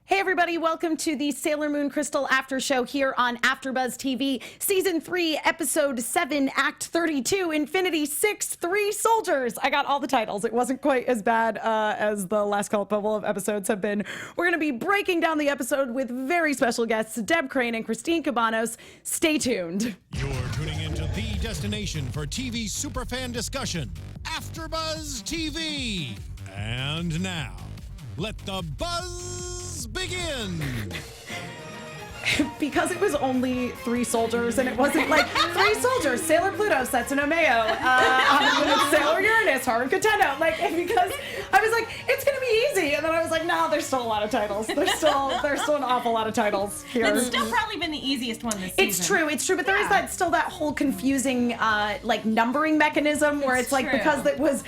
Hey everybody, welcome to the Sailor Moon Crystal After Show here on AFTERBUZZ TV, Season 3, Episode 7, Act 32, Infinity 6, 3 Soldiers. I got all the titles. It wasn't quite as bad as the last couple of episodes have been. We're going to be breaking down the episode with very special guests, Deb Crane and Christine Cabanos. Stay tuned. You're tuning into the destination for TV superfan discussion, AFTERBUZZ TV. And now, let the buzz begin. Because it was only 3 soldiers, and it wasn't like 3 soldiers, Sailor Pluto, Setsuno Mayo, Sailor Uranus, Haruka Tendo, because I was like, it's gonna be easy, and then I was like, no, there's still a lot of titles. There's still an awful lot of titles here. It's still probably been the easiest one this season. It's true, but there is still that whole confusing numbering mechanism where it's like, because it was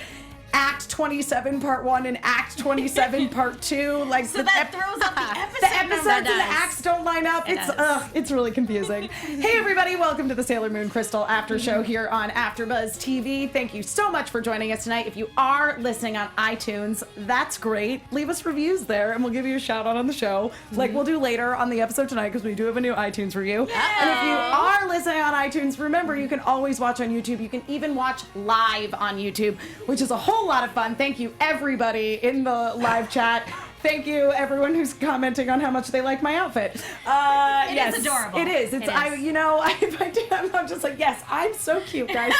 Act 27 Part 1 and Act 27 Part 2. So that throws up the episode. The episodes and the acts don't line up. It's really confusing. Hey everybody, welcome to the Sailor Moon Crystal After Show here on AFTERBUZZ TV. Thank you so much for joining us tonight. If you are listening on iTunes, that's great. Leave us reviews there and we'll give you a shout out on the show, like we'll do later on the episode tonight, because we do have a new iTunes review. Yay! And if you are listening on iTunes, remember you can always watch on YouTube. You can even watch live on YouTube, which is a whole lot of fun. Thank you everybody in the live chat. Thank you everyone who's commenting on how much they like my outfit. It is adorable. It is. I'm just like, yes, I'm so cute, guys.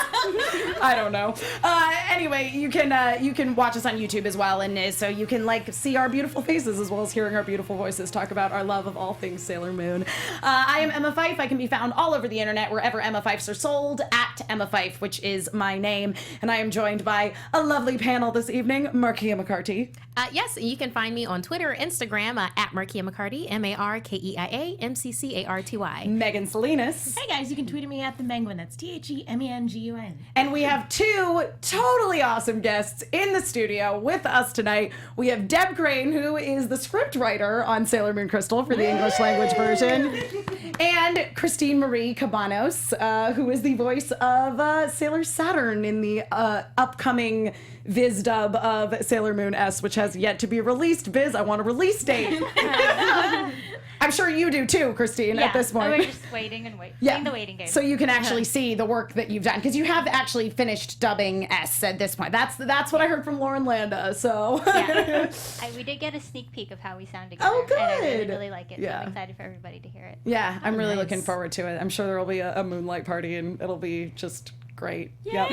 I don't know. Anyway, you can watch us on YouTube as well, and so you can see our beautiful faces as well as hearing our beautiful voices talk about our love of all things Sailor Moon. I am Emma Fyffe. I can be found all over the internet wherever Emma Fyffes are sold, at Emma Fyffe, which is my name, and I am joined by a lovely panel this evening, Markeia McCarty. Yes, you can find me on Twitter, Instagram, at Markeia McCarty, MarkeiaMcCarty. Megan Salinas. Hey guys, you can tweet at me at the Menguin. That's TheMengun. And we have 2 totally awesome guests in the studio with us tonight. We have Deb Crane, who is the script writer on Sailor Moon Crystal for the English language version, and Christine Marie Cabanos, who is the voice of Sailor Saturn in the upcoming Viz dub of Sailor Moon S, which has yet to be released. Viz, I want a release date. I'm sure you do too, Christine, at this point. We're just waiting and playing the waiting game. So you can actually see the work that you've done, because you have actually finished dubbing S at this point. That's what I heard from Lauren Landa, so. Yeah. We did get a sneak peek of how we sound together. Oh, good. And I really, really like it. Yeah. So I'm excited for everybody to hear it. Yeah, I'm really looking forward to it. I'm sure there will be a moonlight party, and it'll be just great. Yep.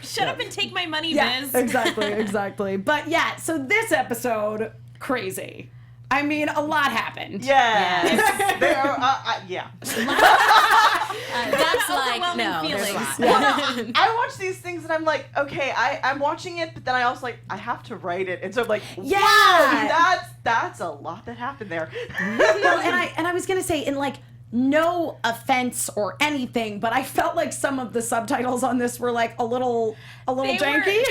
Shut up and take my money, Yeah, Biz. exactly. But yeah, so this episode, crazy. I mean, a lot happened. Yeah. There are, yeah. That's like, no, there's a lot. Well, I watch these things and I'm like, okay, I'm watching it, but then I also I have to write it. And so I'm like, wow, that's a lot that happened there. Well, and I was going to say, no offense or anything, but I felt like some of the subtitles on this were a little janky.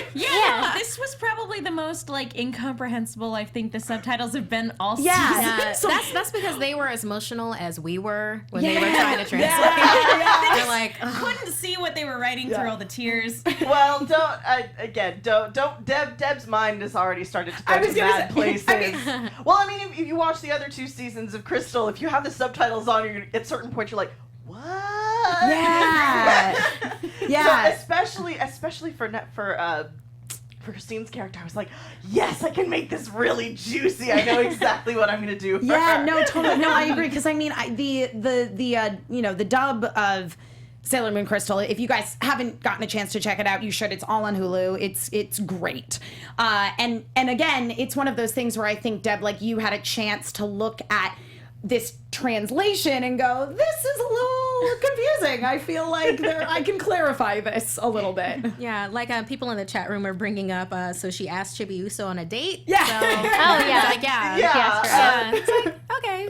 This was probably the most incomprehensible I think the subtitles have been all season. Yeah, so that's because they were as emotional as we were when they were trying to translate. They're like, couldn't see what they were writing through all the tears. Well, don't. Deb's mind has already started to go to bad places. If you watch the other 2 seasons of Crystal, if you have the subtitles on, at certain points you're like, what? Yeah. So especially for Christine's character, I was like, yes, I can make this really juicy. I know exactly what I'm gonna do for her. No, totally. No, I agree, because the dub of Sailor Moon Crystal, if you guys haven't gotten a chance to check it out, you should. It's all on Hulu. It's great. And again, it's one of those things where I think, Deb, you had a chance to look at this translation and go, this is a little confusing. I feel like I can clarify this a little bit. yeah, people in the chat room are bringing up, so she asked Chibiuso on a date. Yeah. So, it's like, okay.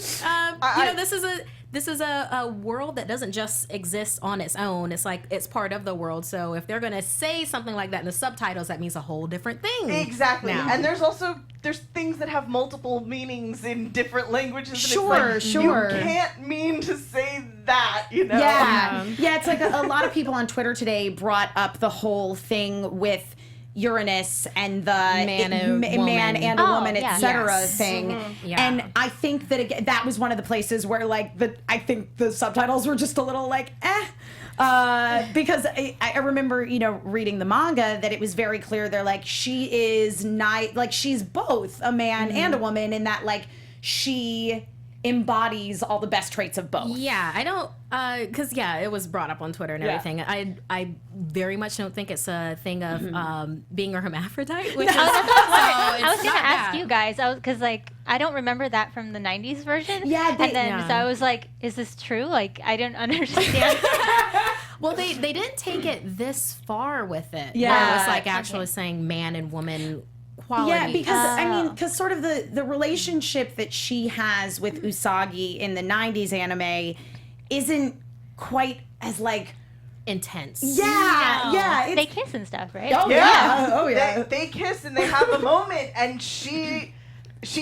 This is a world that doesn't just exist on its own. It's it's part of the world. So if they're going to say something like that in the subtitles, that means a whole different thing. Exactly. Now. And there's things that have multiple meanings in different languages. Sure. You can't mean to say that, Yeah. It's a lot of people on Twitter today brought up the whole thing with Uranus and the Man and a Oh, woman, yeah. etc. Yes. thing. Yeah. And I think that again, that was one of the places where like I think the subtitles were just a little like because I remember, you know, reading the manga that it was very clear they're like she is not like she's both a man and a woman in that like she embodies all the best traits of both. Yeah, I don't, because it was brought up on Twitter and Yeah. everything. I very much don't think it's a thing of being a hermaphrodite, which is I was it's gonna not ask that. you guys, because like I don't remember that from the '90s version. Yeah, and then yeah. so I was like, is this true? Like I didn't understand. Well, they didn't take it this far with it. Yeah. where it was like actually saying man and woman quality. Yeah, because I mean, because sort of the relationship that she has with Usagi in the '90s anime isn't quite as like intense. yeah. They It's, kiss and stuff, right? oh yeah, oh They, yeah. they kiss and they have a moment, and she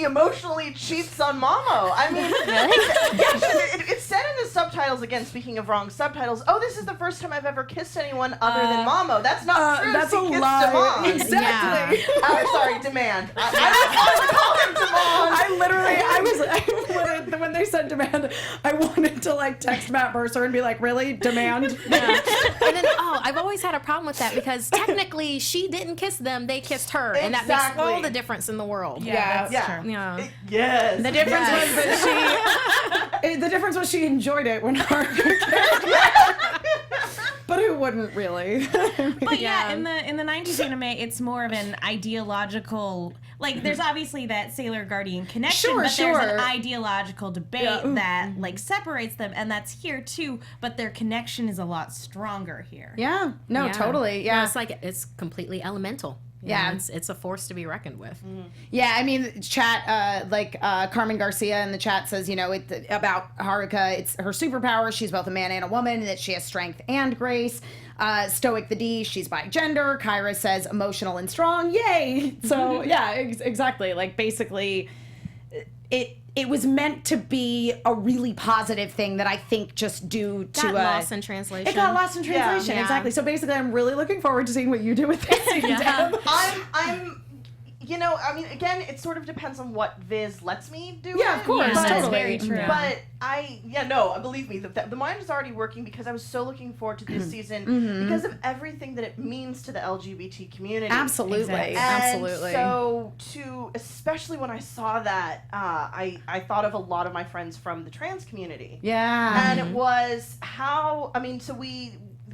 emotionally cheats on Momo. I mean, it's said in the subtitles, again, speaking of wrong subtitles, oh, this is the first time I've ever kissed anyone other than Momo. That's not true. That's she a kissed lie. Damon. Exactly. Sorry, Demand. I I literally, when they said demand, I wanted to like text Matt Mercer and be like, really? Demand? Yeah. And then, I've always had a problem with that because technically she didn't kiss them, they kissed her. And that makes Exactly. all the difference in the world. Yeah. That's Yeah. true. Yeah. Yes. The difference was that the difference was she enjoyed it when Haruka But who wouldn't really? But yeah, in the '90s anime, it's more of an ideological. Like, there's obviously that Sailor Guardian connection, Sure, but there's sure. an ideological debate Yeah. that like separates them, and that's here too. But their connection is a lot stronger here. Yeah. No, Yeah. totally. No, Yeah. it's like it's completely elemental. You Yeah. know, it's a force to be reckoned with. Yeah, I mean, chat, Carmen Garcia in the chat says, you know, about Haruka, it's her superpower. She's both a man and a woman, and that she has strength and grace. Stoic the D, she's bi gender. Kyra says emotional and strong. Yay! So, yeah, exactly. Like, basically, it was meant to be a really positive thing that I think just due to Got lost in translation. it got lost in translation. Yeah. Exactly. So basically, I'm really looking forward to seeing what you do with this. Deb. I'm, you know, I mean, again, it sort of depends on what Viz lets me do. Yeah, of course. Yeah, but, that's totally. very true. But believe me, the mind is already working because I was so looking forward to this season because of everything that it means to the LGBT community. Absolutely. Exactly. Absolutely. And so, especially when I saw that, I thought of a lot of my friends from the trans community. Yeah. And it was how, I mean,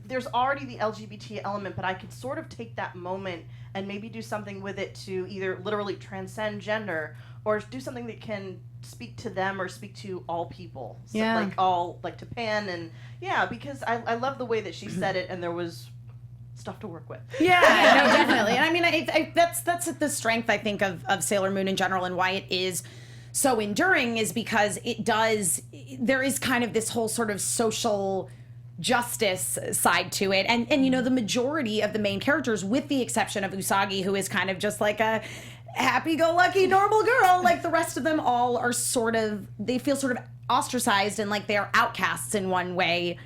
there's already the LGBT element, but I could sort of take that moment and maybe do something with it to either literally transcend gender or do something that can speak to them or speak to all people. So, Yeah. like to Pan and, because I love the way that she said it and there was stuff to work with. Yeah, no, definitely. And I mean, that's the strength, I think, of Sailor Moon in general and why it is so enduring is because there is kind of this whole sort of social justice side to it. And you know, the majority of the main characters, with the exception of Usagi, who is kind of just like a happy-go-lucky normal girl, like the rest of them all are they feel sort of ostracized and like they're outcasts in one way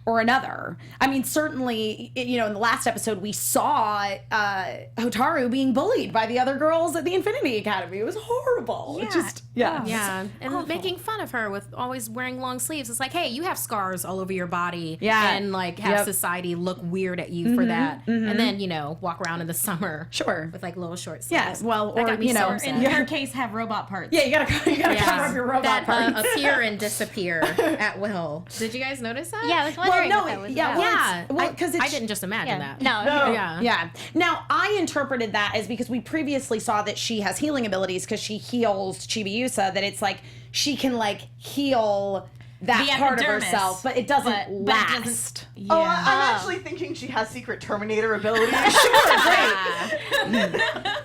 or another. I mean, certainly, you know, in the last episode, we saw Hotaru being bullied by the other girls at the Infinity Academy. It was horrible. Yeah. It just, Yeah, and making fun of her with always wearing long sleeves. It's like, hey, you have scars all over your body, Yeah. and like have Yep. society look weird at you for that, and then walk around in the summer, Sure. with like little short sleeves. Yeah, well, That or, got me you so know, upset. In her case, have robot parts. Yeah, you gotta cover up your robot that parts. appear and disappear at will. Did you guys notice that? Yeah, I was wondering no, what that was yeah, about. well, Yeah, well, 'cause I it's- didn't just imagine that. No. No. Yeah. Now, I interpreted that as because we previously saw that she has healing abilities because she heals Chibiusa, that it's like she can like heal that The part of epidermis, herself, but it doesn't but it last. doesn't- Oh, Yeah. I'm actually thinking she has secret Terminator abilities.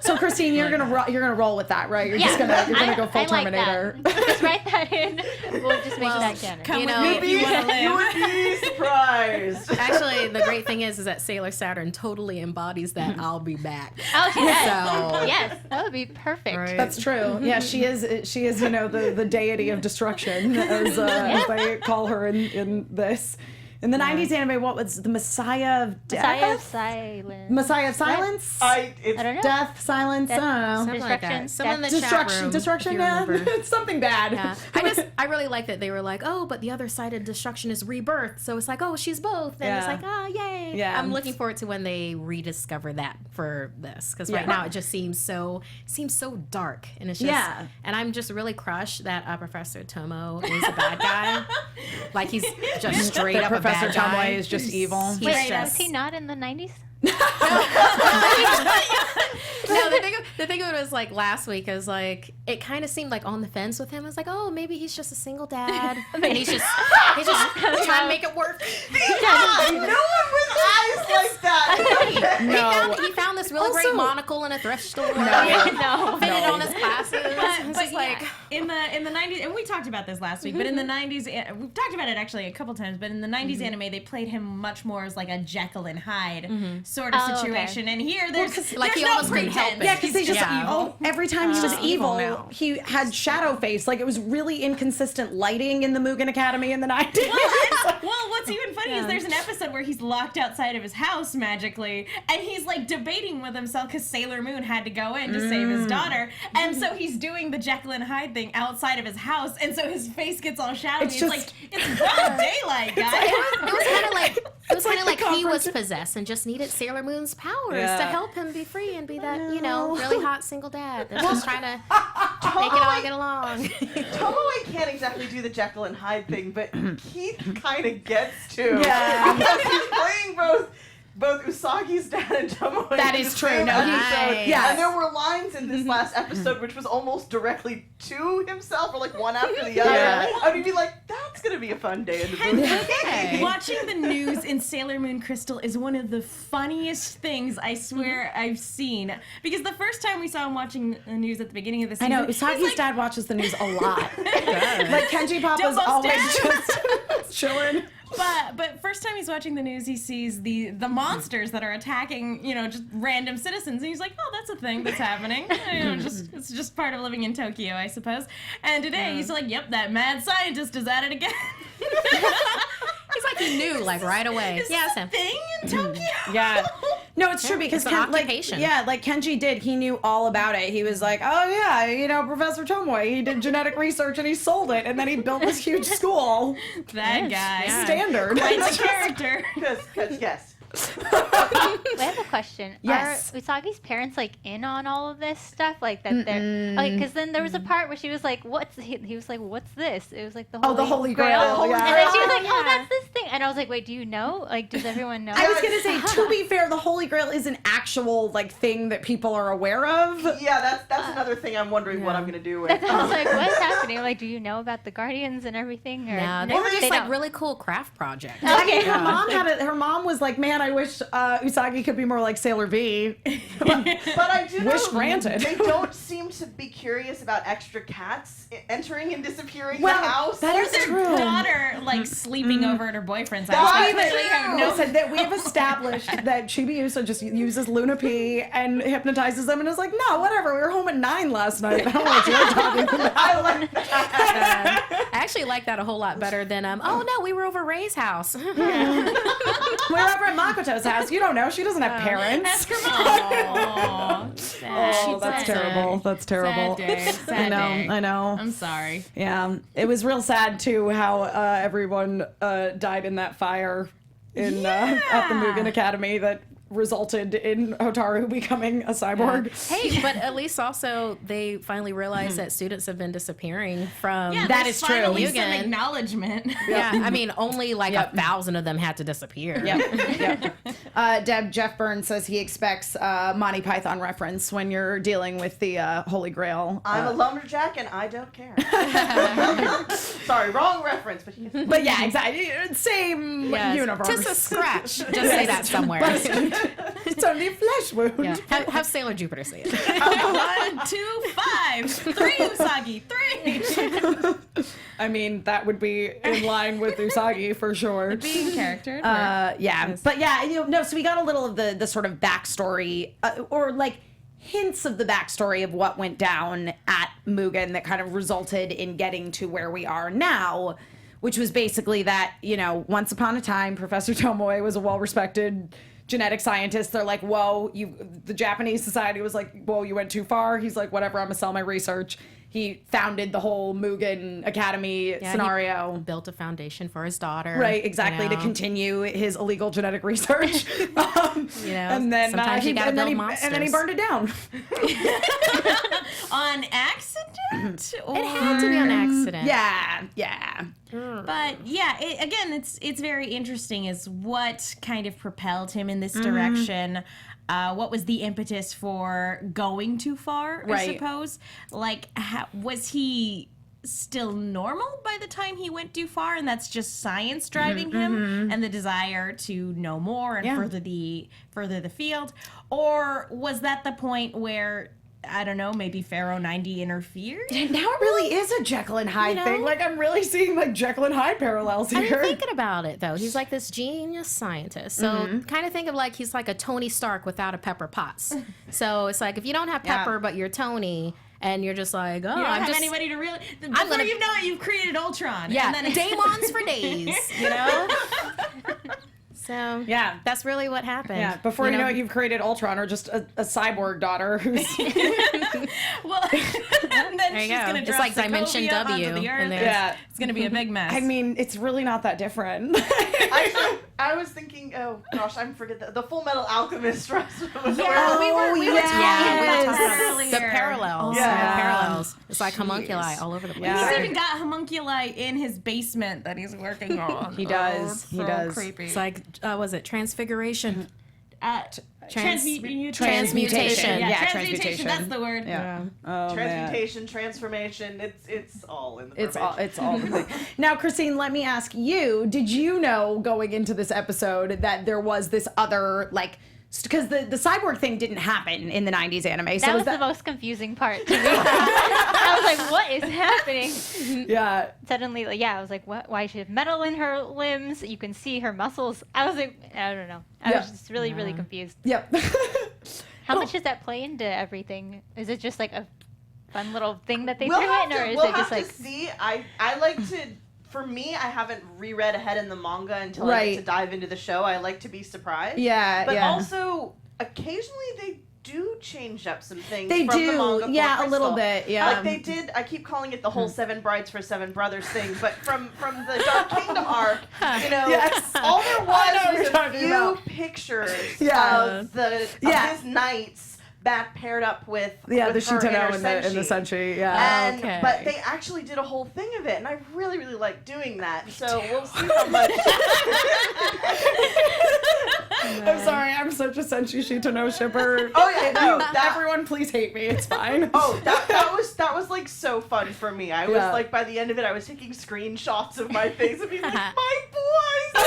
So, Christine, you're gonna roll with that, right? You're Yeah, just gonna go full I like Terminator. that. Just write that in. We'll just make that canon. Come You with know, me if if you want to You live. would be surprised. Actually, the great thing is that Sailor Saturn totally embodies that I'll be back. Oh, she does. So- Yes, that would be perfect. Right. That's true. Yeah, she is. You know, the deity of destruction, as they call her in this. In the 90s anime, what was the Messiah of Death? Messiah of Silence. Messiah of Silence? I don't know. Death, silence, I don't know. Something like that. Destruction. Someone in the chat Destruction, room, destruction, if you yeah. remember. It's something bad. Yeah. I really like that they were like, oh, but the other side of destruction is rebirth. So it's like, oh, she's both. And it's Yeah. like, oh, yay. Yeah. I'm looking forward to when they rediscover that for this. Because right now it just seems so dark. And it's just, and I'm just really crushed that Professor Tomo is a bad guy. Like he's just straight up a Professor bad guy. Tomoe is just evil. He's Wait, just- was he not in the 90s? No, the thing of it was like last week is like it kind of seemed like on the fence with him. I was like, oh, maybe he's just a single dad, and he's just trying to make it work. No one with eyes like that. No. He found this really great monocle in a thrift store. No. Fitted on his glasses. It's But just like in the 90s, and we talked about this last week, but in the 90s, we've talked about it actually a couple times, but in the 90s anime, they played him much more as like a Jekyll and Hyde sort of Oh, okay. situation. And here, there's like he no almost couldn't pretense. help it. Yeah, because he's just Yeah. evil. Every time he was evil evil, now. he had shadow face. Like, it was really inconsistent lighting in the Mugen Academy in the 90s. Well, what's even funny is there's an episode where he's locked outside of his house magically, and he's like debating with himself because Sailor Moon had to go in to save his daughter, and so he's doing the Jekyll and Hyde thing outside of his house, and so his face gets all shadowy. It's It's, just- like it's broad daylight, guys. It was kind of like like the he was conference. possessed and just needed Sailor Moon's powers Yeah. to help him be free and be that really hot single dad that's just trying to make it all get along. Tomoe can't exactly do the Jekyll and Hyde thing, but Keith kind of gets to. Yeah. Because he's playing both Usagi's dad and Tomoe. That in is the true. same No, he- episode. yes. And there were lines in this last episode which was almost directly to himself, or like one after the other. Yeah. I mean, be like, that's gonna be a fun day in the movie. Watching the news in Sailor Moon Crystal is one of the funniest things I swear I've seen. Because the first time we saw him watching the news at the beginning of the I season, know, he's Usagi's like, dad watches the news a lot. Like, Kenji Papa's Dumbo's always dad. just chilling. But first time he's watching the news, he sees the monsters that are attacking, just random citizens, and he's like, oh, that's a thing that's happening. It's just part of living in Tokyo, I suppose. And today he's like, yep, that mad scientist is at it again. He's like he knew like right away. Is Yeah, this Sam. a thing in Tokyo? Yeah. No, it's true because it's an like occupation. Kenji did. He knew all about it. He was like, oh yeah, Professor Tomoe. He did genetic research and he sold it, and then he built this huge school. That guy. Yeah. Standard. Quite the character. Because yes. I have a question. Yes. Are Usagi's parents like in on all of this stuff? Like that they're like, because then there was a part where she was like, "What's?" He was like, "What's this?" It was like the Oh, Holy the Holy Grail. And Yeah. then she was like, "Oh, Yeah. that's this thing." And I was like, "Wait, do you know? Like, does everyone know?" I was gonna say, to be fair, the Holy Grail is an actual like thing that people are aware of. Yeah, that's another thing I'm wondering what I'm gonna do with. I was like, "What's happening?" Like, do you know about the Guardians and everything? Or Yeah, they no, were just like don't. really cool craft projects. I mean, her mom was like, man, I wish Usagi could be more like Sailor V. But I do know Wish granted. they don't seem to be curious about extra cats entering and disappearing Well, the house. that Or is their true. daughter, like, sleeping over at her boyfriend's That's house. true. Clearly have no Listen, that we have established that Chibiusa just uses Luna P and hypnotizes them, and is like, no, whatever. We were home at 9 last night. I don't know what you're talking about. I like that. I actually like that a whole lot better than oh no, we were over Ray's house. We were over at Makoto's house. You don't know. She doesn't have parents. Ask her mom. Oh, that's terrible. That's terrible. Sad day. Sad day. I know. I'm sorry. Yeah, it was real sad too how everyone died in that fire in at the Mugen Academy that resulted in Hotaru becoming a cyborg. Hey, but at least also they finally realized that students have been disappearing from. Yeah, That there's is true. finally some Mugen. acknowledgement. Yeah, I mean, only like 1,000 of them had to disappear. Yep. Jeff Burns says he expects Monty Python reference when you're dealing with the Holy Grail. I'm a lumberjack and I don't care. Sorry, wrong reference, but he's But yeah, exactly. Same Yes. universe. Just a scratch. Just say that somewhere. It's only a flesh wound. Yeah. Have Sailor Jupiter say it. 1, 2, 5, 3 Usagi, 3. I mean, that would be in line with Usagi for sure. Being character. Yeah, but yeah, no. So we got a little of the sort of backstory, or like hints of the backstory of what went down at Mugen that kind of resulted in getting to where we are now, which was basically that, once upon a time, Professor Tomoe was a well-respected genetic scientist. They're like, whoa, the Japanese society was like, whoa, you went too far. He's like, whatever, I'm gonna sell my research. He founded the whole Mugen Academy scenario. He built a foundation for his daughter. Right, exactly, to continue his illegal genetic research. And then sometimes you gotta build monsters. And then he burned it down. On accident? It had to be on accident. Yeah. But yeah, it's very interesting as what kind of propelled him in this direction. What was the impetus for going too far, I suppose? Like, was he still normal by the time he went too far, and that's just science driving him and the desire to know more and further the field? Or was that the point where, I don't know, maybe Pharaoh 90 interfered? Now it really is a Jekyll and Hyde thing. Like, I'm really seeing, like, Jekyll and Hyde parallels here. I'm thinking about it, though. He's like this genius scientist. So kind of think of like he's like a Tony Stark without a Pepper Potts. So it's like, if you don't have Pepper, but you're Tony, and you're just like, oh, You don't I'm have just... anybody to really... Before you know it, you've created Ultron. Yeah, And then Daemons for days, So that's really what happened. Yeah, before you know it, you've created Ultron, or just a cyborg daughter who's... Well, and then There you she's go. going to It's drop like Dimension Sokovia W onto the in earth. there. It's going to be a big mess. I mean, it's really not that different. I was thinking, oh gosh, I forget the Full Metal Alchemist wrestler. we were talking about that earlier. The parallels. Yeah. The parallels. It's like homunculi all over the place. Yeah. He's even got homunculi in his basement that he's working on. He does. Oh, He so does. creepy. It's like, was it transfiguration? Transmutation. Yeah, Transmutation. That's the word. Yeah. Oh, Transmutation, transformation, it's all in the verbiage. It's all complete. Now, Christine, let me ask you, did you know going into this episode that there was this other, like, because the cyborg thing didn't happen in the 90s anime. So That was the most confusing part to me. I was like, what is happening? Yeah. Suddenly, I was like, what? Why she have metal in her limbs? You can see her muscles. I was like, I don't know. I was just really, really confused. Yep. How much does that play into everything? Is it just like a fun little thing that they We'll threw have in, or to, is we'll it just have like... to see. I like to... For me, I haven't reread ahead in the manga until I get to dive into the show. I like to be surprised. Yeah, But yeah. also, occasionally they do change up some things They from do, the manga for yeah, a Crystal. little bit, yeah. Like they did, I keep calling it the whole Seven Brides for Seven Brothers thing, but from the Dark Kingdom arc, Yes. all there I know what was you're a talking few about. pictures Yeah. of his knights back paired up with the her Shitano inner and the Senshi. Senshi, yeah. And Okay. but they actually did a whole thing of it, and I really, really like doing that. So we'll see how much. I'm sorry, I'm such a Senshi Shitano shipper. Oh yeah, no, that, Everyone please hate me, it's fine. oh that was like so fun for me. I was Yeah. like, by the end of it, I was taking screenshots of my face and being like, my boys.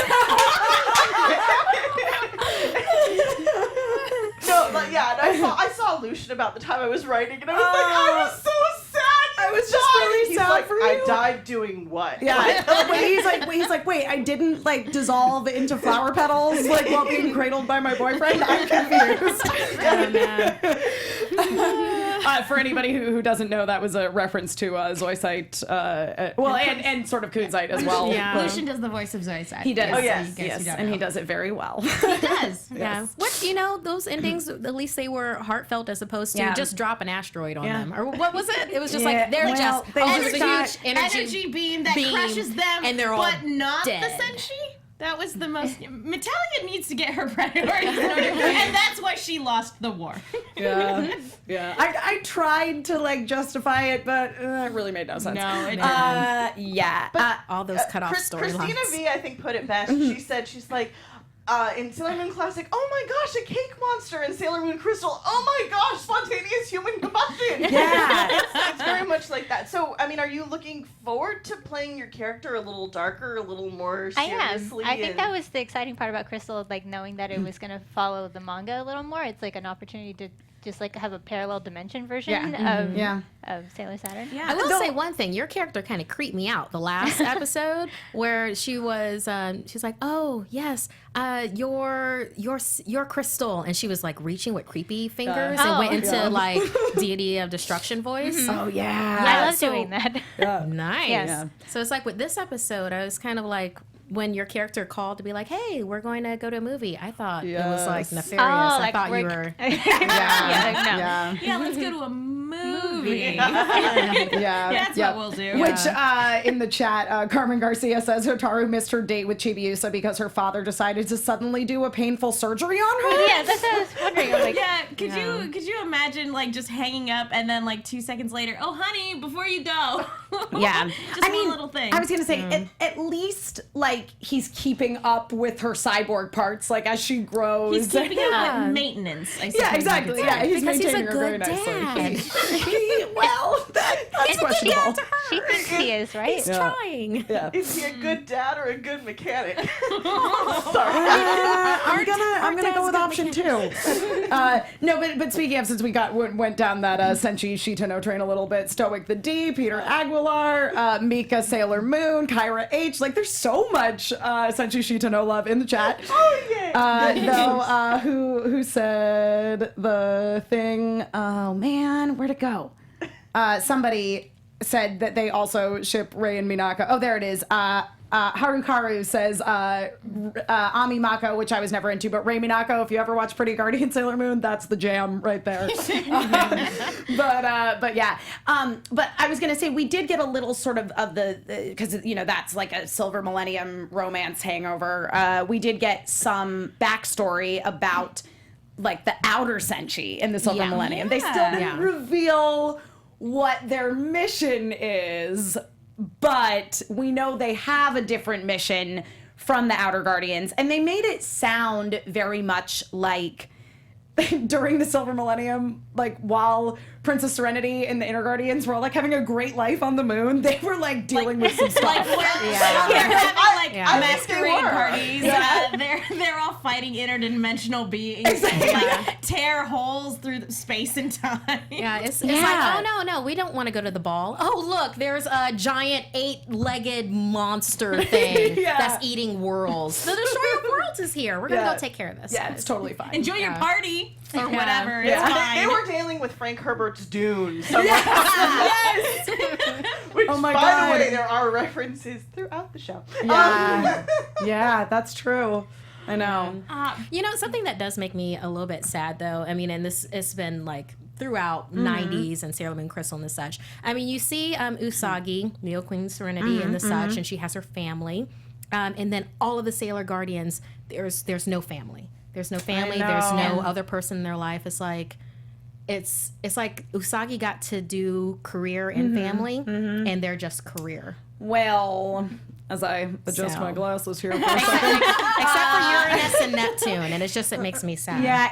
No, like yeah, and I saw Lucian about the time I was writing, and I was like, I was so sad. I was just really He's sad like, for you. I died doing what? Yeah, he's like, wait, I didn't like dissolve into flower petals like while being cradled by my boyfriend. I'm confused. For anybody who doesn't know, that was a reference to Zoisite, and sort of Kunzite as well. Yeah. Lucian does the voice of Zoisite. He does. Oh, yes. Yes, and he does it very well. He does. Yeah. What, those endings, at least they were heartfelt as opposed to just drop an asteroid on them. Or what was it? It was just like, they're just, they there's just a huge energy beam that crushes them, and they're all but not dead. the Senshi. That was the most. Metallica needs to get her priorities in order, and that's why she lost the war. Yeah. I tried to like justify it, but it really made no sense. No, it didn't. all those cut off Christina storylines. V, I think, put it best. She said, she's like, in Sailor Moon Classic, oh my gosh, a cake monster. In Sailor Moon Crystal, oh my gosh, spontaneous human combustion. Yeah. it's very much like that. So, I mean, are you looking forward to playing your character a little darker, a little more I am. seriously? I think that was the exciting part about Crystal, like knowing that it was going to follow the manga a little more. It's like an opportunity to just like have a parallel dimension version of Sailor Saturn. Yeah. I will say one thing. Your character kind of creeped me out the last episode where she was like, "Oh yes, your crystal," and she was like reaching with creepy fingers and went into like deity of destruction voice. Oh yeah. I love doing that. Nice. Yes. Yeah. So it's like with this episode, I was kind of like, when your character called to be like, "Hey, we're going to go to a movie," I thought it was like Yes. nefarious. I thought you were. Yeah. Yeah, let's go to a movie. Yeah. That's what we'll do. Which in the chat, Carmen Garcia says Hotaru missed her date with Chibiusa because her father decided to suddenly do a painful surgery on her. Yeah, that's what I was wondering. I'm like, Could you imagine like just hanging up and then like 2 seconds later, oh honey, before you go. Yeah. Just one little thing. I was gonna say at least like he's keeping up with her cyborg parts, like as she grows. He's keeping up with maintenance. I suppose Yeah, you exactly. could say. Yeah, he's Because he's a maintaining her very good nicely. Well, that's questionable. she thinks he is, right? He's trying. Yeah. Is he a good dad or a good mechanic? Sorry. I'm gonna go with option 2. No, but speaking of, since we went down that Senshi Shitano train a little bit, Stoic the D, Peter Aguilar, Mika Sailor Moon, Kyra H. Like, there's so much Senshi Shitano love in the chat. Oh yeah. Who said the thing? Oh man, where'd it go? Somebody said that they also ship Rei and Minako. Oh, there it is. Harukaru says Ami Mako, which I was never into, but Rei Minako, if you ever watch Pretty Guardian Sailor Moon, that's the jam right there. But yeah. But I was gonna say we did get a little sort of the because that's like a Silver Millennium romance hangover. We did get some backstory about like the outer Senshi in the Silver Millennium. They still didn't reveal what their mission is, but we know they have a different mission from the Outer Guardians, and they made it sound very much like during the Silver Millennium, like while Princess Serenity and the Inner Guardians were all like having a great life on the moon, they were like dealing with some stuff. Like they're having like masquerade were. parties. They're all fighting interdimensional beings and like tear holes through space and time. Yeah, it's like, oh no, we don't want to go to the ball. Oh look, there's a giant 8-legged monster thing that's eating worlds. The Destroyer of Worlds is here. We're gonna go take care of this. Yeah, it's totally fine. Enjoy your party or whatever. Yeah. It's fine. They were dealing with Frank Herbert's Dune. So Yes! which, Oh my by God. the way, there are references throughout the show. Yeah. Yeah, that's true. I know. Something that does make me a little bit sad though, I mean, and this it's been like throughout 90s and Sailor Moon Crystal and the such. I mean, you see Usagi, Neo Queen Serenity and the such, and she has her family. And then all of the Sailor Guardians, there's no family. There's no family. There's no other person in their life. It's like Usagi got to do career and family, and they're just career. Well, as I adjust my glasses here for a second. Except for Uranus and Neptune, and it makes me sad. Yeah,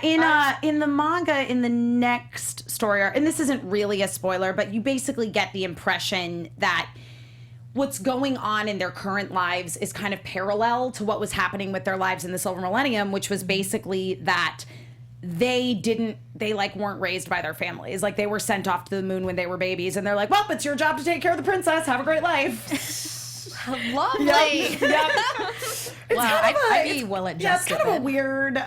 in the manga, in the next story arc, and this isn't really a spoiler, but you basically get the impression that what's going on in their current lives is kind of parallel to what was happening with their lives in the Silver Millennium, which was basically that they weren't raised by their families. Like, they were sent off to the moon when they were babies, and they're like, well, it's your job to take care of the princess. Have a great life. Lovely. Yep. Wow, I'd be well adjusted. Yeah, it's kind of a weird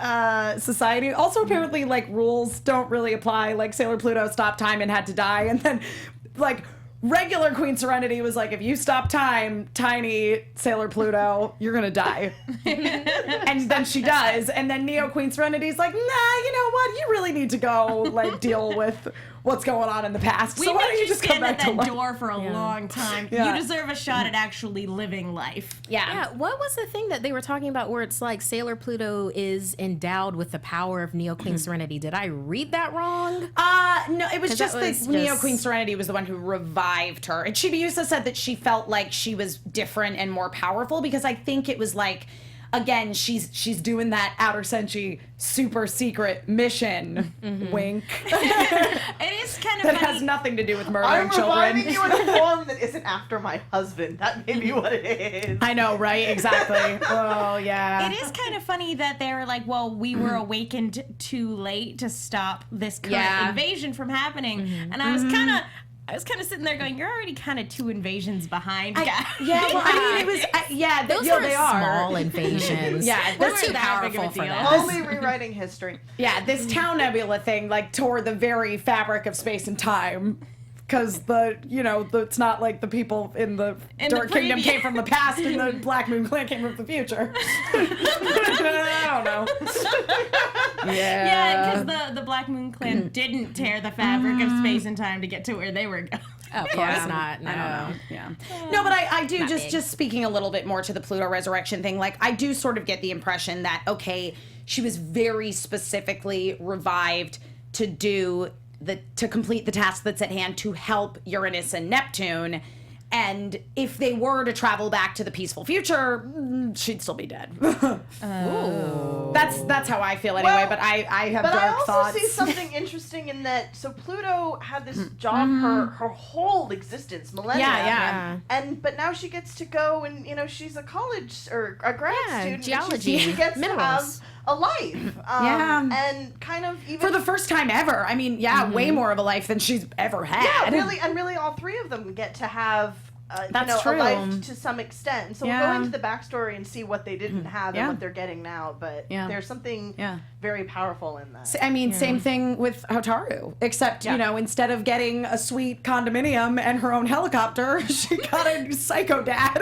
society. Also, apparently, like, rules don't really apply. Like, Sailor Pluto stopped time and had to die, and then, like, regular Queen Serenity was like, if you stop time, tiny Sailor Pluto, you're gonna die. And then she does. And then Neo Queen Serenity's like, nah, you know what? You really need to go, like, deal with what's going on in the past. We So why made don't you just come stand back at to that life? door for a long time. Yeah. You deserve a shot at actually living life. Yeah, what was the thing that they were talking about where it's like Sailor Pluto is endowed with the power of Neo Queen Serenity? Did I read that wrong? No, it was 'Cause just that that was Neo just- Queen Serenity was the one who revived her. And Chibiusa said that she felt like she was different and more powerful because I think it was like again, she's doing that outer senshi super secret mission. Wink. It is kind of That funny. has nothing to do with I'm murdering reviving children. you in a form that isn't after my husband. That may be what it is. I know, right? Exactly. Oh, yeah. It is kind of funny that they were like, well, we were awakened too late to stop this current invasion from happening. And I was kind of sitting there going, you're already kind of 2 invasions behind, guys. Yeah, well, I mean, it was, Those yeah, are they are. small invasions. Yeah, they're we're too that big of a powerful for deal. that. Only rewriting history. Yeah, this Town Nebula thing, like, tore the very fabric of space and time. Because it's not like the people in the Dark Kingdom came from the past and the Black Moon Clan came from the future. I don't know. Yeah, because the Black Moon Clan didn't tear the fabric of space and time to get to where they were going. Of course not. No. I don't know. Yeah. No, but I do Not just big. just speaking a little bit more to the Pluto resurrection thing. Like, I do sort of get the impression that she was very specifically revived to complete the task that's at hand to help Uranus and Neptune. And if they were to travel back to the peaceful future, she'd still be dead. That's how I feel anyway. Well, but I have But dark I also thoughts. see something interesting in that. So Pluto had this job her whole existence, millennia. Yeah. But now she gets to go and she's a college or a grad student. and geology, She gets minerals. to have a life. And kind of even For the first time ever. I mean, way more of a life than she's ever had. Yeah, really, all 3 of them get to have That's true. a life to some extent. So we'll Yeah. go into the backstory and see what they didn't have Yeah. and what they're getting now. But Yeah. there's something Yeah. very powerful in that. I mean, same thing with Hotaru, except, instead of getting a sweet condominium and her own helicopter, she got a psycho dad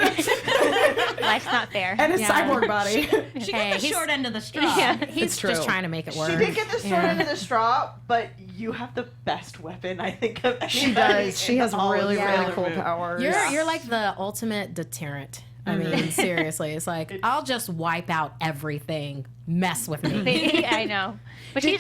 Life's not fair. and a cyborg body. She got the he's- short end of the straw. Yeah. He's true. just trying to make it work. She did get the short end of the straw, but you have the best weapon, I think, of She anybody does. She in has all of really, Sailor really cool Moon. powers. You're like the ultimate deterrent. I mean, seriously, it's like I'll just wipe out everything. Mess with me. I know, but she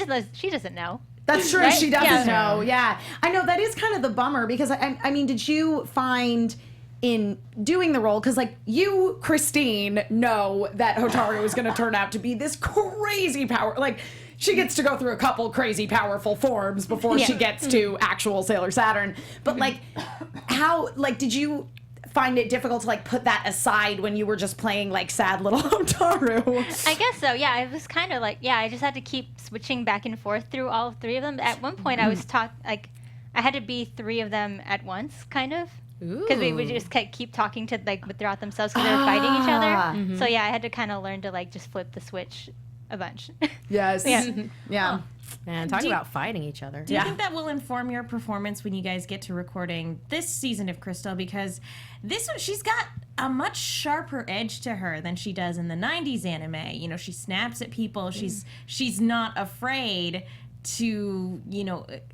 doesn't know. That's true. Right? She doesn't Yeah. know. Yeah. I know that is kind of the bummer because, I mean, did you find in doing the role, because like you, Christine, know that Hotaru is going to turn out to be this crazy power. Like, she gets to go through a couple crazy powerful forms before she gets to actual Sailor Saturn. But like, did you find it difficult to like put that aside when you were just playing like sad little Hotaru? I guess so. Yeah, I was kind of like, I just had to keep switching back and forth through all 3 of them. At one point, I was taught like I had to be 3 of them at once, kind of. Because we would just keep talking to throughout themselves because they were fighting each other. So yeah, I had to kind of learn to like just flip the switch a bunch. Yes. Yeah. Yeah. Man, talking about fighting each other. Do you think that will inform your performance when you guys get to recording this season of Crystal? Because this one, she's got a much sharper edge to her than she does in the 90s anime. You know, she snaps at people. She's not afraid to,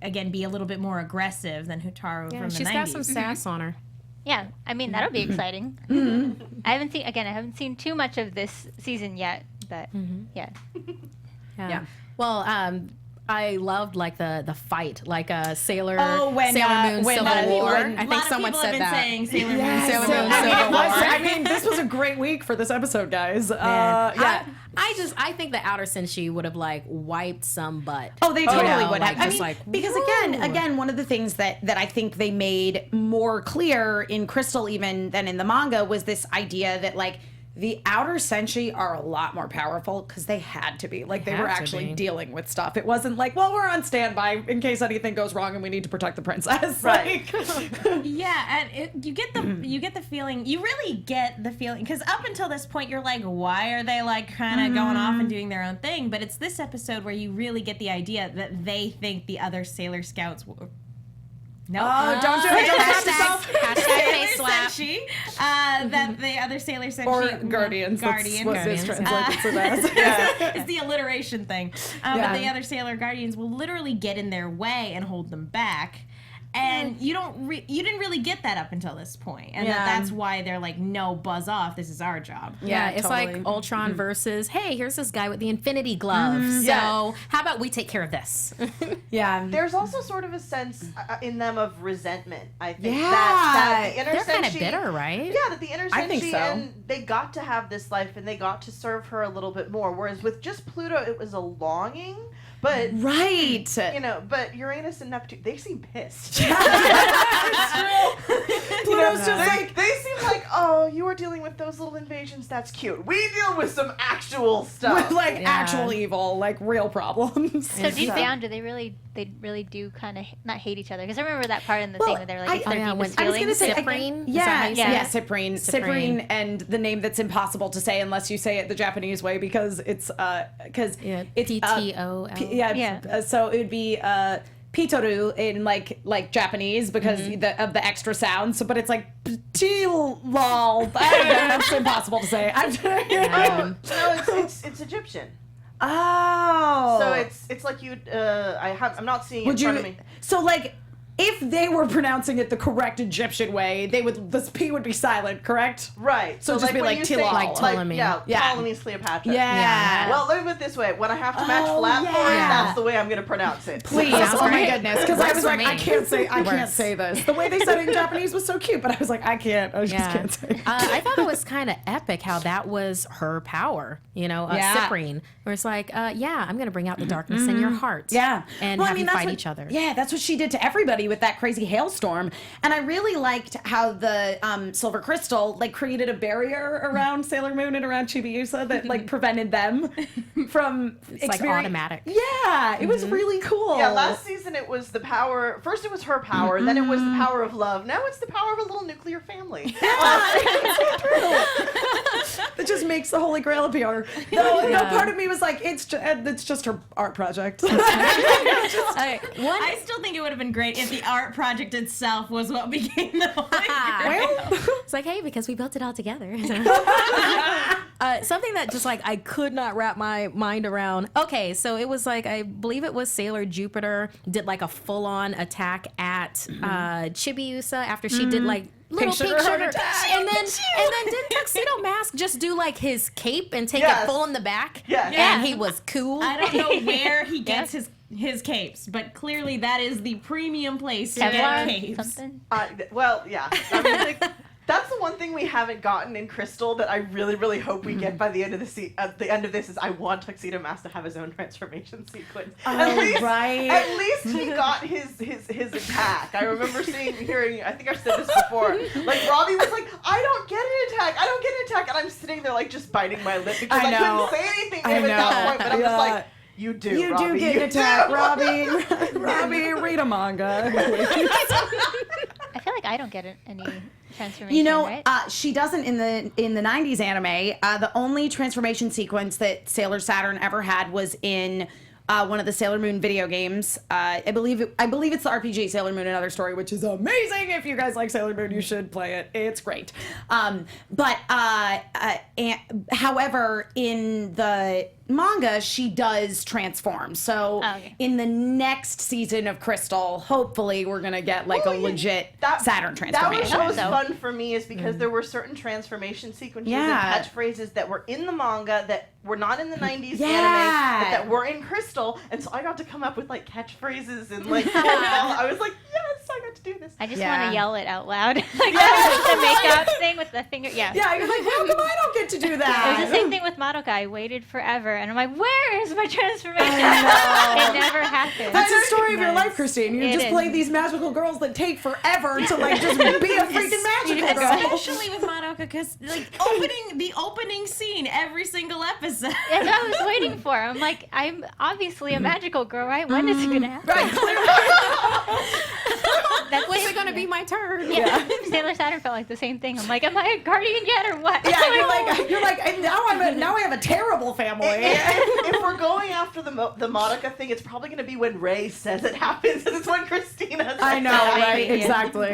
again, be a little bit more aggressive than Hotaru from the 90s. She's got some sass on her. Yeah, I mean that'll be exciting. I haven't seen too much of this season yet, but yeah. Yeah. Well, I loved like the fight, like a Sailor Oh, when, Sailor Moon when, Civil War. when- I think someone said that. Saying Sailor Moon. Yes. Sailor Moon, I mean, Civil War. I mean, this was a great week for this episode, guys. Yeah. I think the outer senshi would have like wiped some butt. Oh, they totally would like, have. I just mean, like, because woo. again, one of the things that I think they made more clear in Crystal even than in the manga was this idea that like the outer senshi are a lot more powerful because they had to be. Like they were Had to actually be. dealing with stuff. It wasn't like, well, we're on standby in case anything goes wrong and we need to protect the princess. Right. Like, Yeah, and you get the feeling, you really get the feeling, because up until this point you're like, why are they like kind of going off and doing their own thing? But it's this episode where you really get the idea that they think the other Sailor Scouts will. No, oh, don't do it. Don't slap yourself. Hashtag face slap. Senshi, that the other Sailor Senshi Or Guardians. Guardian. That's what this Guardians. translates to as. It's the alliteration thing. But the other Sailor Guardians will literally get in their way and hold them back. And you didn't really get that up until this point, and that's why they're like, no, buzz off. This is our job. Yeah, it's totally. like Ultron versus, hey, here's this guy with the Infinity Glove. So how about we take care of this? Yeah. There's also sort of a sense in them of resentment, I think. Yeah. That the inner They're kind of Senshi- bitter, right? Yeah, that the inner I think Senshi so. and they got to have this life and they got to serve her a little bit more. Whereas with just Pluto, it was a longing. But Right. but Uranus and Neptune, they seem pissed. Pluto's just like, they seem like, oh, you are dealing with those little invasions. That's cute. We deal with some actual stuff. with like actual evil, like real problems. So deep down, they really do kind of not hate each other? Because I remember that part in the thing where they're like, it's their deepest I was gonna feelings. say, Cyprine? Cyprine. Cyprine, and the name that's impossible to say unless you say it the Japanese way because it's it's PTOL. so it would be Pitoru in like Japanese because of the extra sound. So, but it's like lol. That's impossible to say. No, it's Egyptian. Oh, So it's like you'd I'm not seeing it in front of me. So like, if they were pronouncing it the correct Egyptian way, this P would be silent, correct? Right. So just be when like you say, Tilal. Like Ptolemy. Yeah. Ptolemy's Cleopatra. Yeah. Well, let me put it this way. When I have to match Oh, flat yeah. for it, that's the way I'm going to pronounce it. Please, Sounds oh my great. goodness, because I Works was for like, me. I can't say this. The way they said it in Japanese was so cute, but I was like, I just Yeah. can't say it. I thought it was kind of epic how that was her power, Cyprine. Where it's like, I'm going to bring out the darkness in your heart. Yeah. And have you fight each other. Yeah, that's what she did to everybody with that crazy hailstorm. And I really liked how the Silver Crystal created a barrier around Sailor Moon and around Chibiusa that prevented them from It's automatic. Yeah, it was really cool. Yeah, last season it was the power. First it was her power, then it was the power of love. Now it's the power of a little nuclear family. That just makes the Holy Grail appear. No part of me was like, it's just her art project. I still think it would have been great if the art project itself was what became the Holy Grail. It's like, hey, because we built it all together. Something that just I could not wrap my mind around. Okay, so it was I believe it was Sailor Jupiter did a full-on attack at Chibiusa after she did little pink sugar attack. and then didn't Tuxedo Mask just do his cape and take it full in the back? Yes. And he was cool. I don't know where he gets his capes, but clearly that is the premium place to get Kevlar, capes. something. Well, yeah. I mean, that's the one thing we haven't gotten in Crystal that I really, really hope we get by the end of the end of this is I want Tuxedo Mask to have his own transformation sequence. At least he got his attack. I remember hearing. I think I've said this before. Robbie was like, I don't get an attack. And I'm sitting there just biting my lip because I couldn't say anything to him at that point. But I'm just like. You do, You Robbie. do get an attack, Robbie. Robbie, read a manga. I feel like I don't get any transformation, right? She doesn't in the 90s anime. The only transformation sequence that Sailor Saturn ever had was in one of the Sailor Moon video games. I believe it's the RPG Sailor Moon Another Story, which is amazing. If you guys like Sailor Moon, you should play it. It's great. However, in the manga, she does transform. So in the next season of Crystal, hopefully we're gonna get a legit Saturn transformation. That was fun for me is because there were certain transformation sequences and catchphrases that were in the manga that were not in the 90s anime, but that were in Crystal, and so I got to come up with catchphrases and I was like, yes, I got to do this. I just want to yell it out loud. The make-out thing with the finger. Yeah. Yeah, you're like, how come I don't get to do that? It was the same thing with Madoka. I waited forever, and I'm like, where is my transformation? It never happened. That's the story of your life, Christine. You just is. play these magical girls that take forever to just be a freaking magical girl. Especially with Madoka, because the opening scene every single episode. That's what I was waiting for. I'm like, I'm obviously a magical girl, right? When is it gonna happen? Right, clearly. That's When's it gonna be my turn? Yeah. Sailor Saturn felt like the same thing. I'm like, am I a guardian yet or what? Yeah, you're like, and now I have a terrible family. If we're going after the Madoka thing, it's probably going to be when Ray says it happens, and it's when Christina says I know, it right? happens. Exactly.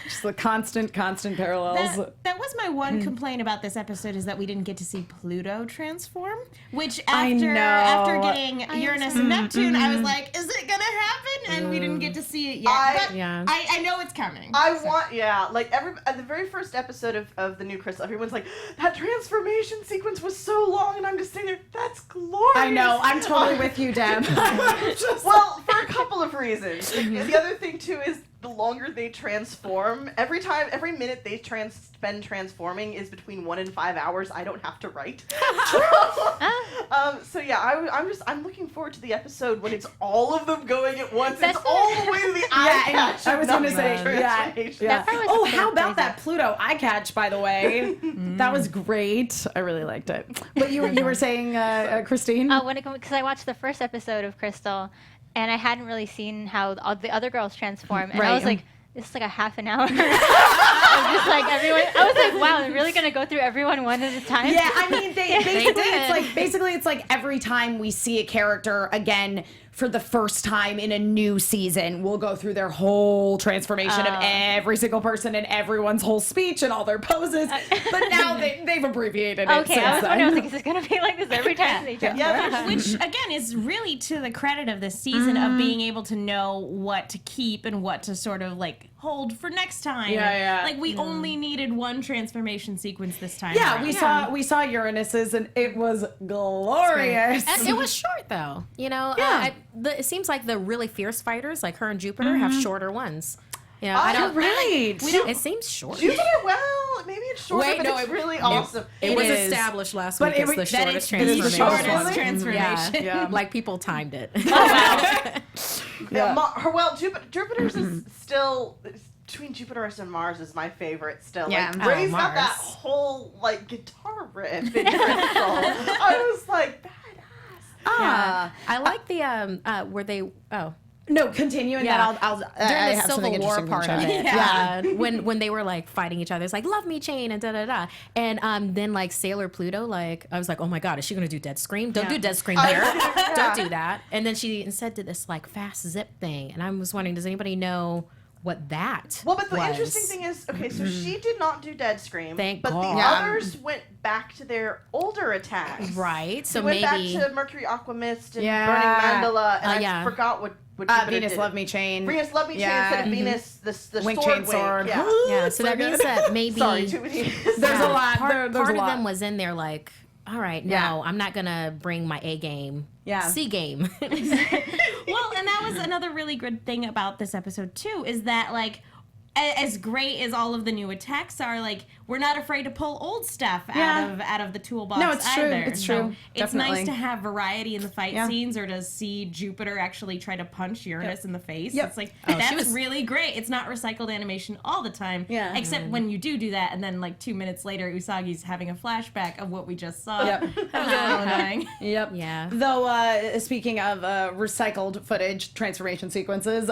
Just the constant parallels. That was my one complaint about this episode is that we didn't get to see Pluto transform. Which after getting Uranus and Neptune, I was like, is it gonna happen? and we didn't get to see it yet. But I know it's coming. Like at the very first episode of the new Crystal, everyone's like, that transformation sequence was so long, and I'm just sitting there, that's glorious. I know, I'm totally with you, Deb. Well, for a couple of reasons. The other thing too is the longer they transform, every minute they spend transforming is between 1 and 5 hours. I don't have to write. So yeah, I'm looking forward to the episode when it's all of them going at once. It's all the way to the eye catch. I was going to say, yeah. Oh, how about that Pluto eye catch? By the way, that was great. I really liked it. But you were saying, Christine? Because I watched the first episode of Crystal, and I hadn't really seen how all the other girls transform, and I was like, this is like a half an hour. Just like everyone, I was like, wow, they're really gonna go through everyone one at a time. Yeah, I mean, it's like every time we see a character again for the first time in a new season, we'll go through their whole transformation of every single person and everyone's whole speech and all their poses. But now they've abbreviated it. Okay, I was wondering, is this gonna be like this every time they transform? Yeah, which again is really to the credit of this season of being able to know what to keep and what to sort of like hold for next time. Like we only needed one transformation sequence this time. Yeah, we saw Uranus's and it was glorious. And it was short though. You know, it seems like the really fierce fighters, like her and Jupiter, have shorter ones. You know, you're right. It seems short. Jupiter, well, maybe it's shorter, but it's really awesome. It was established last week as the shortest transformation. Yeah. Like people timed it. Jupiter's is still between Jupiter and Mars is my favorite still. Yeah. Like, Ray's got that whole like guitar riff in Crystal. I was like, badass. I like the where they No, continue, and then I'll during I the have Civil War part of it. When they were like fighting each other, it's like love me chain and da da da, and then like Sailor Pluto, like I was like, oh my god, is she gonna do Dead Scream? Don't do Dead Scream here. Don't do that. And then she instead did this like fast zip thing, and I was wondering, does anybody know what that Well, but the was? interesting thing is, okay, so she did not do Dead Scream. Thank but God. the others went back to their older attacks. Right. So they went maybe back to Mercury Aquamist and Burning Mandala, and I forgot what Venus did. Love Me Chain. Venus Love Me Chain instead of Venus the Wing sword Chain Sword. Yeah. so that means that maybe Sorry, too many. There's a lot. Part There's a of lot. them was in there like, all right, no, I'm not gonna bring my A game. C game. Well, and that was another really good thing about this episode too, is that like, as great as all of the new attacks are, like we're not afraid to pull old stuff out of the toolbox. No, it's either. true. It's true. It's Definitely. nice to have variety in the fight scenes, or to see Jupiter actually try to punch Uranus in the face. It's like that's really great. It's not recycled animation all the time. Yeah. Except when you do that, and then like 2 minutes later, Usagi's having a flashback of what we just saw. Yep. That was a little annoying. Yep. Yeah. Though, speaking of recycled footage, transformation sequences,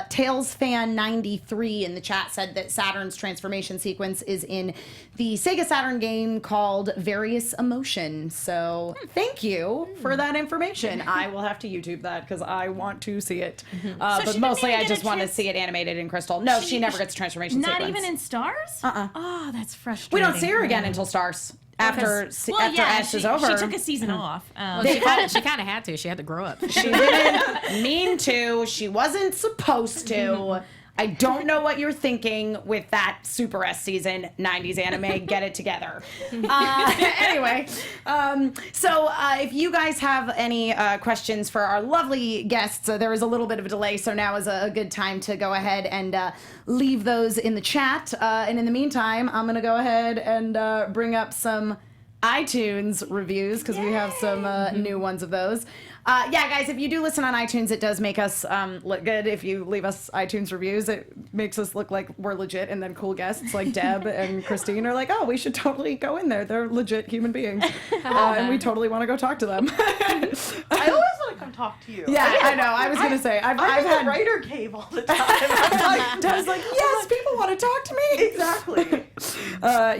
Tails Fan 93 in the chat said that Saturn's transformation sequence is in the Sega Saturn game called Various Emotion. So thank you for that information. I will have to YouTube that because I want to see it. But mostly I just want to see it animated in Crystal. No, she never gets a transformation sequence. Not even in Stars? Oh, that's frustrating. We don't see her again until Stars. After Ash is over. She took a season off. She kind of had to. She had to grow up. She didn't mean to. She wasn't supposed to. I don't know what you're thinking with that Super S season 90s anime. Get it together. Anyway, so if you guys have any questions for our lovely guests, there was a little bit of a delay, so now is a good time to go ahead and leave those in the chat. And in the meantime, I'm going to go ahead and bring up some iTunes reviews because we have some new ones of those. Guys, if you do listen on iTunes, it does make us look good. If you leave us iTunes reviews, it makes us look like we're legit, and then cool guests like Deb and Christine are like, oh, we should totally go in there. They're legit human beings, and we totally want to go talk to them. I always want to come talk to you. Yeah, I know. I was going to say, I've had writer cave all the time. Deb's like, yes, people want to talk to me. Exactly.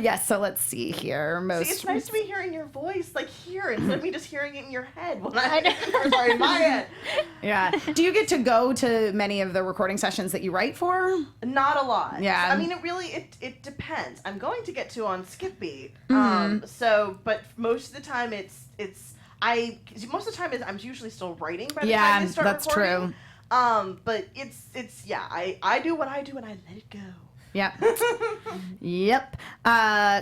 Yes, so let's see here. See, it's nice to be hearing your voice, like here, instead of me just hearing it in your head when sorry, in my head. Yeah. Do you get to go to many of the recording sessions that you write for? Not a lot. Yeah. I mean, it depends. I'm going to get to on Skip Beat. Mm-hmm. But most of the time most of the time I'm usually still writing by the time they start that's recording. true. But it's yeah, I do what I do and I let it go. Yep. Yep.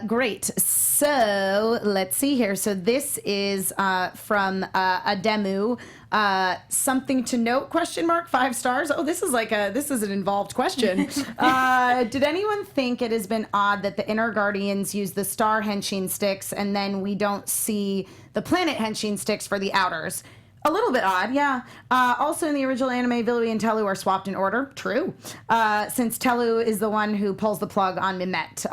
Great. So let's see here. So this is from Ademu. Something to note? ? 5 stars. Oh, this is an involved question. Did anyone think it has been odd that the inner guardians use the star henshin sticks and then we don't see the planet henshin sticks for the outers? A little bit odd, yeah. Also in the original anime, Vilui and Telu are swapped in order. True. Since Telu is the one who pulls the plug on Mimette.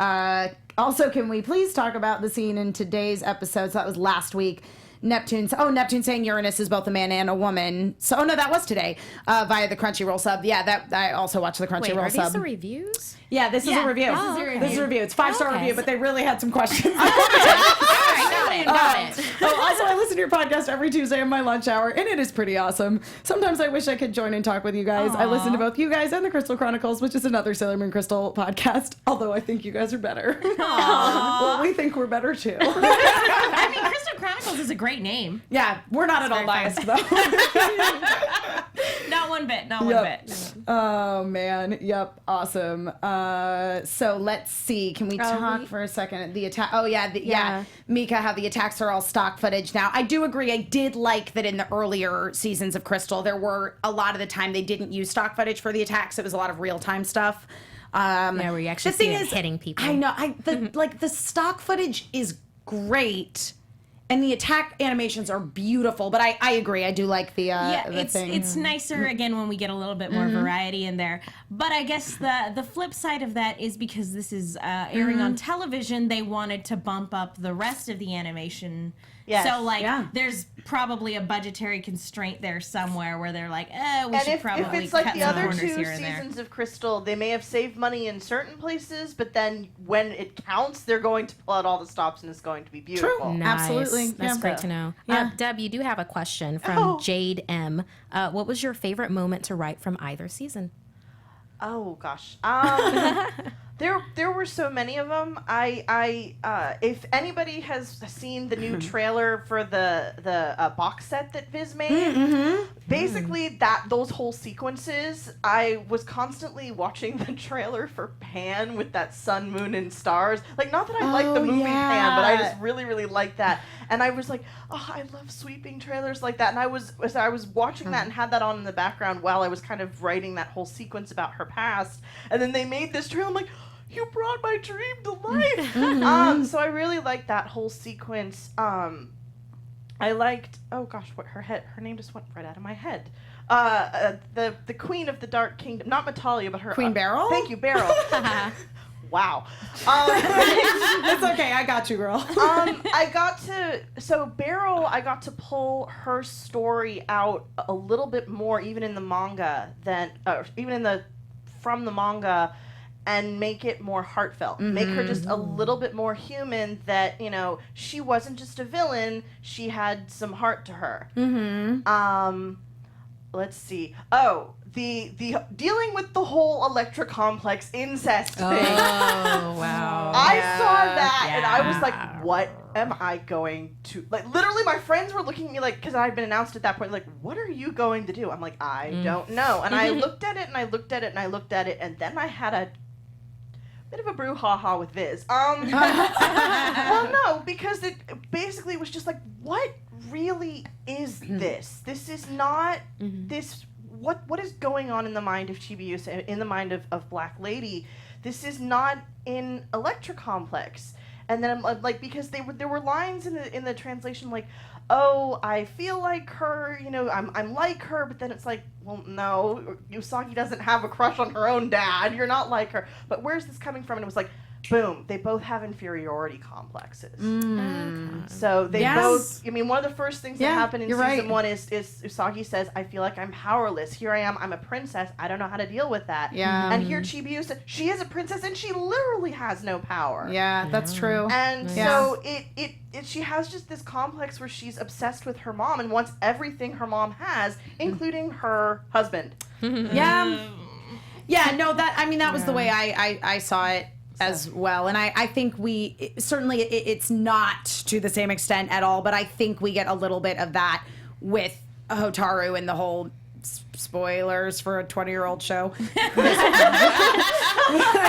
Also, can we please talk about the scene in today's episode? So that was last week. Neptune saying Uranus is both a man and a woman. So, no, that was today via the Crunchyroll sub. Yeah, that I also watched the Crunchyroll Wait, are sub. these the reviews? Yeah, this is a review. This is a review. It's 5-star Okay. review, but they really had some questions. All right, got it. Oh, also, I listen to your podcast every Tuesday in my lunch hour, and it is pretty awesome. Sometimes I wish I could join and talk with you guys. I listen to both you guys and the Crystal Chronicles, which is another Sailor Moon Crystal podcast, although I think you guys are better. Well, we think we're better, too. I mean, Crystal Chronicles is a great name. Yeah, we're not at all biased, though. Not one bit. Not one bit. Oh, man. Yep. Awesome. So let's see. Can we talk for a second? The attack. Oh, yeah. Yeah. Mika, how the attacks are all stock footage now. I do agree. I did like that in the earlier seasons of Crystal, there were a lot of the time they didn't use stock footage for the attacks. It was a lot of real-time stuff. Where you actually see it hitting people. I know. The stock footage is great. And the attack animations are beautiful, but I agree. I do like the thing. It's nicer again when we get a little bit more variety in there. But I guess the flip side of that is because this is airing on television, they wanted to bump up the rest of the animation. Yes. So there's probably a budgetary constraint there somewhere where they're like, we should probably if it's like cut the some other corners 2 here and there. seasons of Crystal, they may have saved money in certain places, but then when it counts, they're going to pull out all the stops and it's going to be beautiful. Nice. Absolutely. That's Yeah. great to know. Yeah. Deb, you do have a question from Jade M. What was your favorite moment to write from either season? Oh gosh. There were so many of them. If anybody has seen the new trailer for the box set that Viz made, basically those whole sequences, I was constantly watching the trailer for Pan with that sun, moon, and stars. Like, not that I like the movie Pan, but I just really, really like that. And I was like, oh, I love sweeping trailers like that. And I was watching that and had that on in the background while I was kind of writing that whole sequence about her past. And then they made this trailer. I'm like, you brought my dream to life. So I really liked that whole sequence. I liked, oh gosh, what her name just went right out of my head. The Queen of the Dark Kingdom, not Metalia, but her Queen Beryl? Thank you, Beryl. Wow. It's okay. I got you, girl. I got to pull her story out a little bit more, even in the manga from the manga, and make it more heartfelt. Make her just a little bit more human, that, she wasn't just a villain, she had some heart to her. Let's see. Oh, the dealing with the whole Electra complex incest thing. Oh, wow. I saw that and I was like, what am I going to, like, literally my friends were looking at me like, because I had been announced at that point, like, what are you going to do? I'm like, I don't know. And I looked at it and I looked at it and I looked at it, and then I had a bit of a brouhaha with Viz. Well, no, because it basically was just like, what really is this? This is not this. What is going on in the mind of Chibiusa, in the mind of Black Lady? This is not in Electra Complex. And then I'm like, because there were lines in the translation like, oh, I feel like her, I'm like her, but then it's like, well, no, Usagi doesn't have a crush on her own dad. You're not like her. But where's this coming from? And it was like, boom, they both have inferiority complexes. So they both, one of the first things that happened in season 1 is Usagi says, I feel like I'm powerless. Here I am, I'm a princess. I don't know how to deal with that. Yeah. And here Chibiusa, she is a princess and she literally has no power. Yeah, that's true. And so she has just this complex where she's obsessed with her mom and wants everything her mom has, including her husband. Yeah, no, that was the way I saw it as well. And I think certainly it's not to the same extent at all, but I think we get a little bit of that with Hotaru and the whole spoilers for a 20-year-old show. I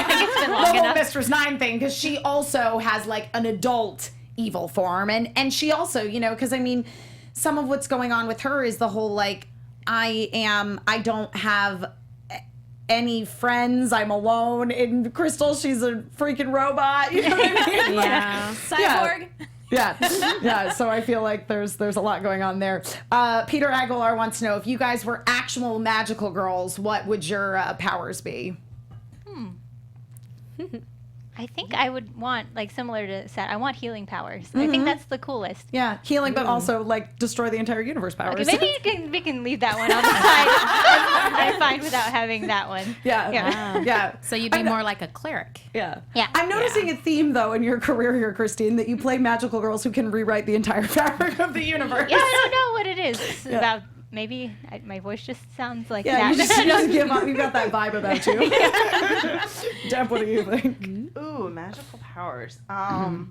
think it's been long The whole enough. Mistress 9 thing, because she also has like an adult evil form, and she also, you know, because I mean, some of what's going on with her is the whole like, I don't have any friends, I'm alone. In Crystal, she's a freaking robot. You know what I mean? Yeah. Cyborg. Yeah. So I feel like there's a lot going on there. Peter Aguilar wants to know, if you guys were actual magical girls, what would your powers be? I think I would want, like, similar to Seth, I want healing powers. I think that's the coolest. Yeah, healing, but also like destroy the entire universe powers. Okay, maybe we can leave that one on the side. I'm fine without having that one. Yeah. So you'd be more like a cleric. Yeah. Yeah. I'm noticing a theme, though, in your career here, Christine, that you play magical girls who can rewrite the entire fabric of the universe. Yeah, I don't know what it is. It's about maybe my voice just sounds like Yeah, that. you just give up. You've got that vibe about you. Deb, what do you think? Ooh, magical powers. I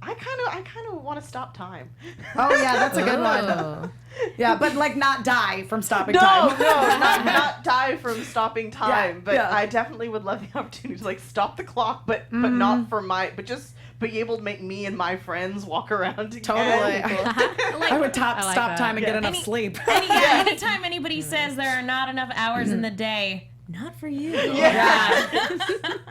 kind of want to stop time. Oh, yeah, that's a good one. Oh. Yeah, but like not die from stopping No, time. not die from stopping time. But yeah. I definitely would love the opportunity to like stop the clock, but not for but just be able to make me and my friends walk around together. Totally. I would stop that. time and get Yeah. enough sleep. Anytime anybody says there are not enough hours in the day, not for you. Yeah.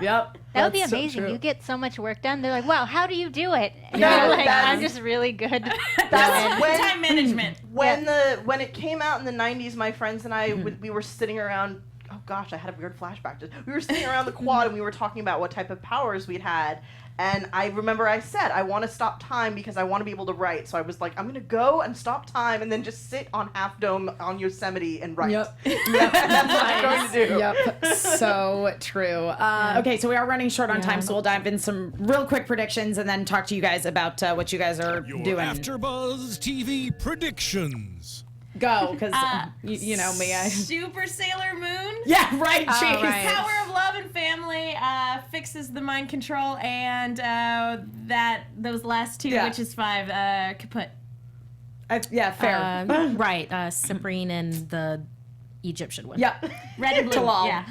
Yep. That would be That's so amazing. true. You get so much work done. They're like, wow, how do you do it? And No, you're like, that's- I'm just really good. That's when Time management. when it came out in the 90s, my friends and I we were sitting around. Oh gosh, I had a weird flashback. We were sitting around the quad and we were talking about what type of powers we'd had. And I remember I said, I want to stop time because I want to be able to write. So I was like, I'm going to go and stop time and then just sit on Half Dome on Yosemite and write. Yep. That's what I'm going to do. Yep, so true. Okay, so we are running short on time, so we'll dive in some real quick predictions and then talk to you guys about what you guys are Your doing. AfterBuzz TV predictions. Go, because you know me. Super Sailor Moon. Yeah, right, jeez. right. Power of love and family fixes the mind control, and those last two, Yeah. which is 5, kaput. Yeah, fair. Right. Cyprine and the Egyptian one. Yeah. Red and blue. Talal. Yeah.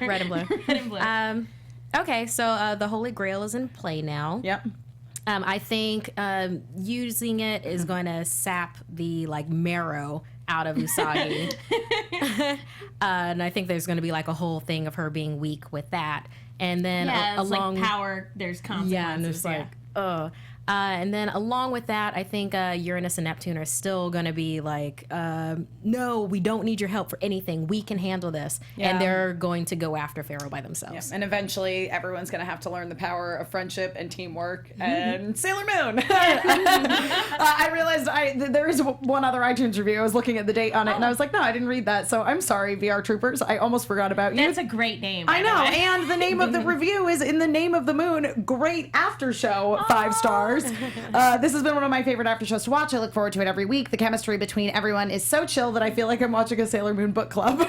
Red and blue. Red and blue. Okay, so the Holy Grail is in play now. Yep. I think using it is going to sap the like marrow out of Usagi, and I think there's going to be like a whole thing of her being weak with that, and then Yeah, it's along like power, there's consequences. yeah, and there's like and then along with that, I think Uranus and Neptune are still going to be like, no, we don't need your help for anything. We can handle this. Yeah. And they're going to go after Pharaoh by themselves. And eventually, everyone's going to have to learn the power of friendship and teamwork and Sailor Moon. I realized there is one other iTunes review. I was looking at the date on it, and I was like, no, I didn't read that. So I'm sorry, VR Troopers. I almost forgot about you. That's a great name. I by the know, way. and the name of the review is In the Name of the Moon. Great after show, 5 stars. This has been one of my favorite after shows to watch. I look forward to it every week. The chemistry between everyone is so chill that I feel like I'm watching a Sailor Moon book club.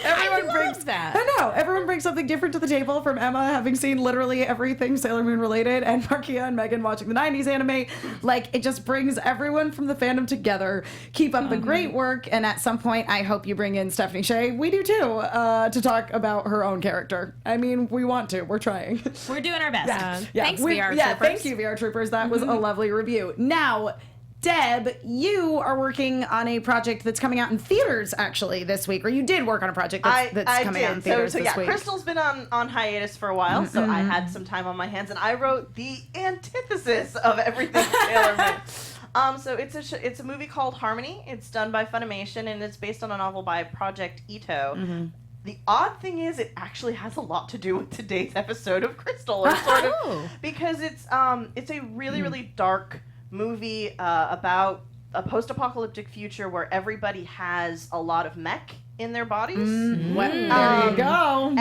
Everyone brings that. I know. Everyone brings something different to the table, from Emma having seen literally everything Sailor Moon related, and Markeia and Megan watching the 90s anime. Like, it just brings everyone from the fandom together. Keep up the great work, and at some point, I hope you bring in Stephanie Shea. We do too, to talk about her own character. I mean, we want to. We're trying. We're doing our best. Thanks, VR Yeah, Troopers. thank you, VR Troopers. That was a lovely review. Now, Deb, you are working on a project that's coming out in theaters actually this week, or you did work on a project that's coming out in theaters so this yeah, week. Crystal's been on hiatus for a while, so I had some time on my hands, and I wrote the antithesis of everything Sailor Moon. So it's a movie called Harmony. It's done by Funimation, and it's based on a novel by Project Ito. The odd thing is, it actually has a lot to do with today's episode of Crystal, or sort of, because it's a really really dark movie about a post-apocalyptic future where everybody has a lot of mech in their bodies. There you go.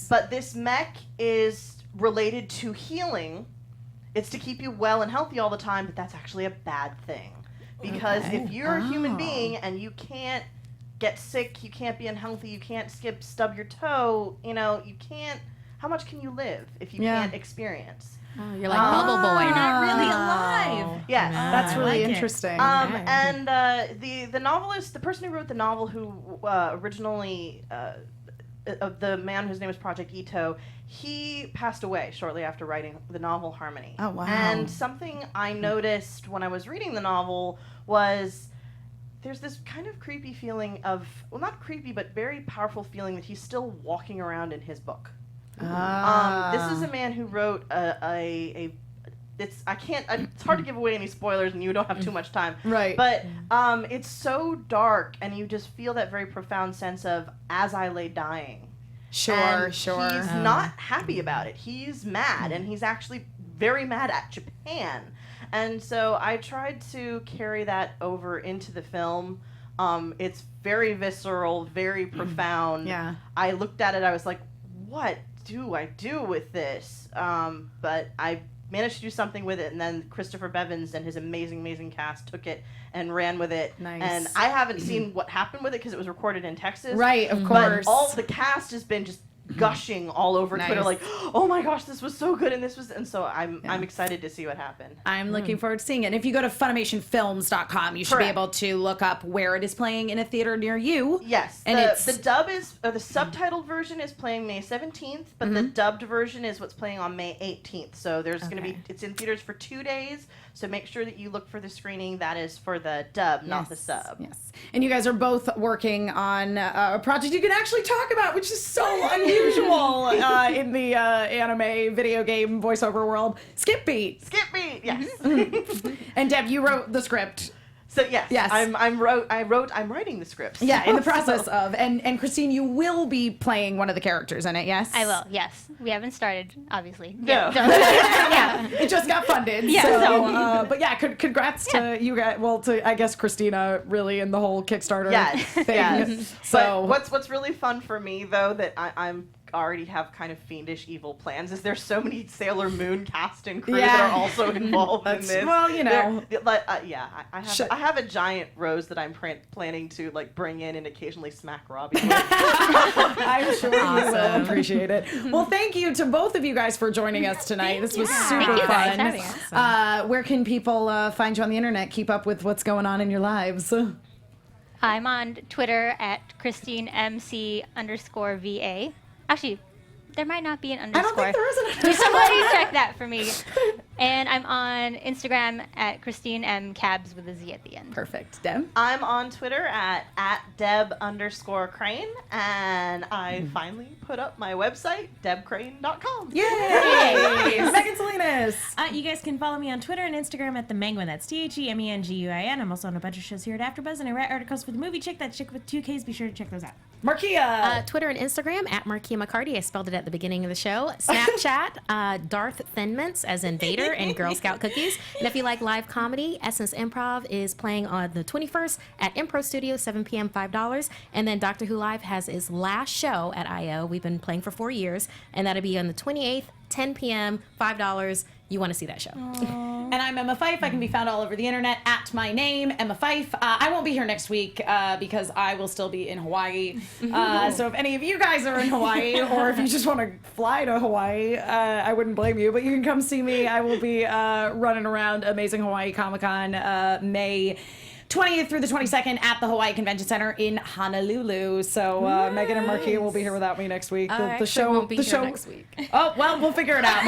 But this mech is related to healing. It's to keep you well and healthy all the time, but that's actually a bad thing. Because if you're a human being and you can't get sick, you can't be unhealthy, you can't stub your toe, you can't, how much can you live if you can't experience? Oh, you're like Bubble Boy. You're not really alive. Yes. That's really like it. interesting. And the novelist, the person who wrote the novel, who originally the man whose name is Project Ito, he passed away shortly after writing the novel Harmony. Oh, wow. And something I noticed when I was reading the novel was there's this kind of creepy feeling of, well, not creepy, but very powerful feeling that he's still walking around in his book. This is a man who wrote it's hard to give away any spoilers and you don't have too much time. Right. But it's so dark and you just feel that very profound sense of as I lay dying. Sure. He's not happy about it. He's mad and he's actually very mad at Japan. And so I tried to carry that over into the film. It's very visceral, very profound. Yeah. I looked at it, I was like, what do I do with this? But I managed to do something with it, and then Christopher Bevins and his amazing cast took it and ran with it. Nice. And I haven't seen what happened with it because it was recorded in Texas. Right, of But course. all the cast has been just gushing all over Twitter, Nice. like, oh my gosh, this was so good, and so I'm excited to see what happened. I'm looking forward to seeing it. And if you go to FunimationFilms.com, you should Correct. be able to look up where it is playing in a theater near you. Yes, And the dub is, or the subtitled version is playing May 17th, but the dubbed version is what's playing on May 18th. So there's going to be, it's in theaters for 2 days. So make sure that you look for the screening that is for the dub, not the sub. Yes. And you guys are both working on a project you can actually talk about, which is so unusual in the anime video game voiceover world. Skip Beat. Skip Beat, yes. And Deb, you wrote the script. So yes, I'm writing the scripts. Yeah, in the process of. And Christine, you will be playing one of the characters in it, yes? I will, yes. We haven't started, obviously. No. Yeah. It just got funded. Yeah. So, but yeah, congrats to you guys. Well, to I guess Christina, really, in the whole Kickstarter thing. Yes. So but what's really fun for me though that I'm already have kind of fiendish evil plans is there's so many Sailor Moon cast and crew that are also involved in this. Well, you know. I have a giant rose that I'm planning to like bring in and occasionally smack Robbie with. I'm sure you will appreciate it. Well, thank you to both of you guys for joining us tonight. This was super Thank you guys fun. for having us. Where can people find you on the internet? Keep up with what's going on in your lives. I'm on Twitter at ChristineMC_VA. Actually, there might not be an I underscore. don't think there is an underscore. Somebody check that for me. And I'm on Instagram at Christine M. Cabs with a Z at the end. Perfect. Deb? I'm on Twitter at Deb_Crane, and I finally put up my website, debcrane.com. Yay! Megan Salinas. You guys can follow me on Twitter and Instagram at TheMenguin. That's TheMenguin. I'm also on a bunch of shows here at AfterBuzz, and I write articles for the movie Chick. That's Chick with 2 Ks. Be sure to check those out. Markeia. Twitter and Instagram at Markeia McCarty. I spelled it at the beginning of the show. Snapchat, Darth Thin Mints, as in Vader, and Girl Scout cookies. And if you like live comedy, Essence Improv is playing on the 21st at Impro Studio, 7 p.m., $5. And then Doctor Who Live has its last show at I.O. We've been playing for 4 years, and that'll be on the 28th, 10 p.m., $5. You want to see that show. And I'm Emma Fyffe. I can be found all over the internet at my name, Emma Fyffe. I won't be here next week because I will still be in Hawaii. So if any of you guys are in Hawaii, or if you just want to fly to Hawaii, I wouldn't blame you. But you can come see me. I will be running around Amazing Hawaii Comic-Con May 20th through the 22nd at the Hawaii Convention Center in Honolulu. So Megan and Markeia will be here without me next week. The show won't be the here show next week. Oh well, we'll figure it out.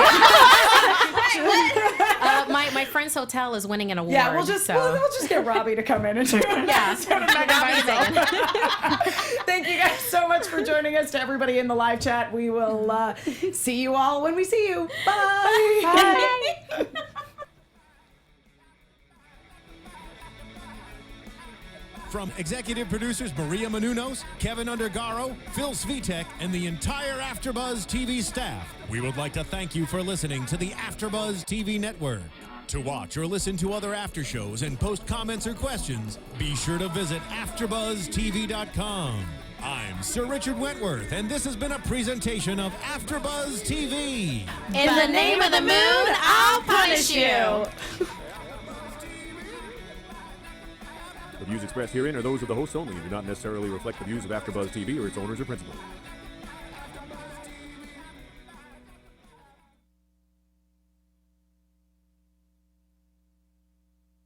My friend's hotel is winning an award. Yeah, we'll just get Robbie to come in and do it. Yeah. Thank you guys so much for joining us. To everybody in the live chat, we will see you all when we see you. Bye. Bye. From executive producers Maria Menounos, Kevin Undergaro, Phil Svitek, and the entire AfterBuzz TV staff, we would like to thank you for listening to the AfterBuzz TV network. To watch or listen to other after shows and post comments or questions, be sure to visit AfterBuzzTV.com. I'm Sir Richard Wentworth, and this has been a presentation of AfterBuzz TV. In the name of the moon, I'll punish you. The views expressed herein are those of the hosts only and do not necessarily reflect the views of AfterBuzz TV or its owners or principals.